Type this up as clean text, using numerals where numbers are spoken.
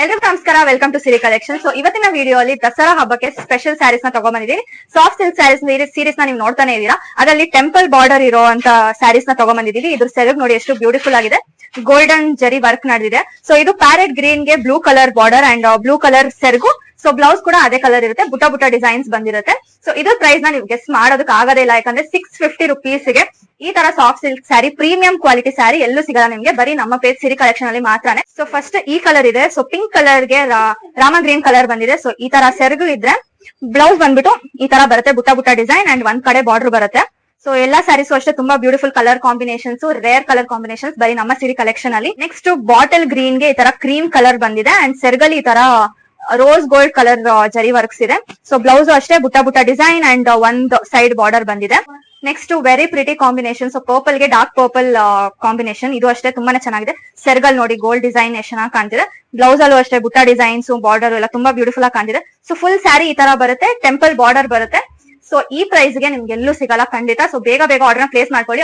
ಎಲ್ರಿಗೂ ನಮಸ್ಕಾರ, welcome to Siri collection. So ಇವತ್ತಿನ ವಿಡಿಯೋ ಅಲ್ಲಿ ದಸರಾ ಹಬ್ಬಕ್ಕೆ ಸ್ಪೆಷಲ್ ಸ್ಯಾರೀಸ್ ನ ತಗೊಂಡ್ಬಂದಿದ್ದೀವಿ. ಸಾಫ್ಟ್ ಸಿಲ್ಕ್ ಸ್ಯಾರೀಸ್ ಸೀರೀಸ್ ನ ನೀವು ನೋಡ್ತಾನೆ ಇದೀರಾ. ಅದರಲ್ಲಿ ಟೆಂಪಲ್ ಬಾರ್ಡರ್ ಇರೋ ಅಂತ ಸ್ಯಾರೀಸ್ ನ ತಗೊಂಡ್ಬಂದಿದ್ದೀವಿ. ಇದ್ರ ಸೆರಗ್ ನೋಡಿ ಎಷ್ಟು ಬ್ಯೂಟಿಫುಲ್ ಆಗಿದೆ, ಗೋಲ್ಡನ್ ಜರಿ ವರ್ಕ್ ನಡೆದಿದೆ. ಸೊ ಇದು ಪ್ಯಾರೆಟ್ ಗ್ರೀನ್ ಗೆ blue colour border and blue colour ಸೆರಗು. ಸೊ ಬ್ಲೌಸ್ ಕೂಡ ಅದೇ ಕಲರ್ ಇರುತ್ತೆ, ಬುಟ್ಟ ಬುಟ್ಟ ಡಿಸೈನ್ಸ್ ಬಂದಿರುತ್ತೆ. ಸೊ ಇದ್ರ ಪ್ರೈಸ್ ನ ನೀವು ಗೆಸ್ ಮಾಡೋದಕ್ಕೆ ಆಗೋದೇ ಇಲ್ಲ, ಯಾಕಂದ್ರೆ 650 rupees ಗೆ ಈ ತರ soft silk sari, premium quality sari ಎಲ್ಲೂ ಸಿಗಲ್ಲ ನಿಮ್ಗೆ, ಬರೀ ನಮ್ಮ ಪೇಜ್ ಸಿರಿ ಕಲೆಕ್ಷನ್ ಅಲ್ಲಿ ಮಾತ್ರನೇ. ಸೊ ಫಸ್ಟ್ ಈ ಕಲರ್ ಇದೆ. ಸೊ ಪಿಂಕ್ ಕಲರ್ ಗೆ ರಾಮ ಗ್ರೀನ್ ಕಲರ್ ಬಂದಿದೆ. ಸೊ ಈ ತರ ಸೆರಗು ಇದ್ರೆ ಬ್ಲೌಸ್ ಬಂದ್ಬಿಟ್ಟು ಈ ತರ ಬರುತ್ತೆ, ಬುಟ್ಟ ಬುಟ್ಟ ಡಿಸೈನ್ ಅಂಡ್ ಒಂದ್ ಕಡೆ ಬಾರ್ಡರ್ ಬರುತ್ತೆ. ಸೊ ಎಲ್ಲಾ ಸ್ಯಾರೀಸ್ ಅಷ್ಟೇ ತುಂಬಾ beautiful colour combinations, rare colour combinations ಬರೀ ನಮ್ಮ ಸಿರಿ ಕಲೆಕ್ಷನ್ ಅಲ್ಲಿ. ನೆಕ್ಸ್ಟ್ ಬಾಟಲ್ ಗ್ರೀನ್ ಗೆ ಈ ತರ ಕ್ರೀಮ್ ಕಲರ್ ಬಂದಿದೆ ಅಂಡ್ ಸೆರಗಲ್ಲಿ ಈ ತರ rose gold colour zari works ಇದೆ. ಸೊ ಬ್ಲೌಸ್ ಅಷ್ಟೇ ಬುಟ್ಟ ಬುಟ್ಟ ಡಿಸೈನ್ ಅಂಡ್ ಒಂದ್ ಸೈಡ್ ಬಾರ್ಡರ್ ಬಂದಿದೆ. Next very pretty combination. So purple ಗೆ ಡಾರ್ಕ್ ಪರ್ಪಲ್ ಕಾಂಬಿನೇಷನ್, ಇದು ಅಷ್ಟೇ ತುಂಬಾನೇ ಚೆನ್ನಾಗಿದೆ. ಸೆರಗಲ್ ನೋಡಿ ಗೋಲ್ಡ್ ಡಿಸೈನ್ ಎಷ್ಟು ಚೆನ್ನಾಗಿ ಕಾಣ್ತಿದೆ. ಬ್ಲೌಸ್ ಅಲ್ಲೂ ಅಷ್ಟೇ ಬುಟ್ಟ ಡಿಸೈನ್ಸ್, ಬಾರ್ಡರ್ ಎಲ್ಲ ತುಂಬಾ ಬ್ಯೂಟಿಫುಲ್ ಆಗಿ ಕಾಣ್ತಿದೆ. ಸೊ ಫುಲ್ ಸ್ಯಾರಿ ಈ ತರ ಬರುತ್ತೆ, ಟೆಂಪಲ್ ಬಾರ್ಡರ್ ಬರುತ್ತೆ. ಸೊ ಈ ಪ್ರೈಸ್ ಗೆ ನಿಮ್ಗೆ ಎಲ್ಲೂ ಸಿಗಲ್ಲ ಖಂಡಿತ. ಸೊ ಬೇಗ ಬೇಗ ಆರ್ಡರ್ ಪ್ಲೇಸ್ ಮಾಡ್ಕೊಳ್ಳಿ.